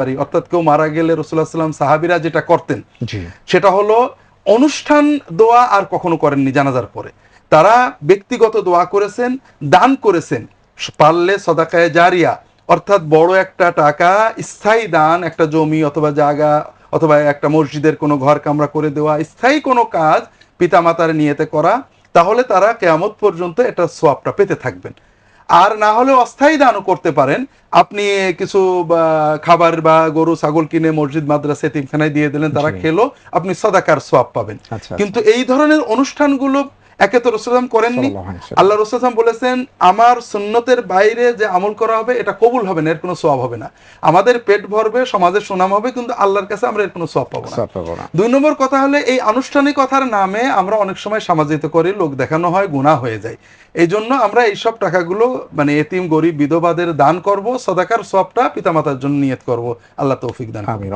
পারি, অর্থাৎ কেউ মারা গেলে রাসূলুল্লাহ সাল্লাল্লাহু আলাইহি ওয়াসাল্লাম সাহাবীরা যেটা করতেন জি। সেটা হলো অনুষ্ঠান দোয়া আর কখনো করেননি জানাজার পরে। তারা ব্যক্তিগত দোয়া করেছেন, দান করেছেন। পারলে সদাকায়ে জারিয়া, অর্থাৎ বড় একটা টাকা স্থায়ী দান, একটা জমি অথবা জায়গা অথবা একটা মসজিদের কোনো ঘর কামরা করে দেওয়া, স্থায়ী কোনো কাজ পিতামাতার নিয়তে করা, তাহলে তারা কিয়ামত পর্যন্ত এটা সওয়াবটা পেতে থাকবেন। আর না হলে অস্থায়ী দানও করতে পারেন। আপনি কিছু খাবার বা গরু ছাগল কিনে মসজিদ মাদ্রাসা এতিমখানায় দিয়ে দিলেন, তারা জি। খেলো, আপনি সদাকার সওয়াব পাবেন। আচ্ছা, কিন্তু এই ধরনের অনুষ্ঠানগুলো একে তো রাসূলুল্লাহ সাল্লাল্লাহু আলাইহি ওয়াসাল্লাম করেননি। সাল্লাল্লাহু আলাইহি ওয়াসাল্লাম। আল্লাহ রাসূল সাল্লাল্লাহু আলাইহি ওয়াসাল্লাম বলেছেন, আমার সুন্নতের বাইরে যে আমল করা হবে এটা কবুল হবে না, এর কোনো সওয়াব হবে না। আমাদের পেট ভরবে, সমাজের সুনাম হবে, কিন্তু আল্লাহর কাছে আমরা এর কোনো সওয়াব পাবো না। সওয়াব পাবো না। ২ নম্বর কথা হলো, এই আনুষ্ঠানিকতার নামে আমরা অনেক সময় সমাজিত করি, লোক দেখানো হয়, গুনাহ হয়ে যায়। এইজন্য আমরা এইসব টাকাগুলো মানে এতিম, গরিব, বিধবাদের দান করব, সদাকার সওয়াবটা পিতামাতার জন্য নিয়ত করব। আল্লাহ তৌফিক দান করুন। আমিন।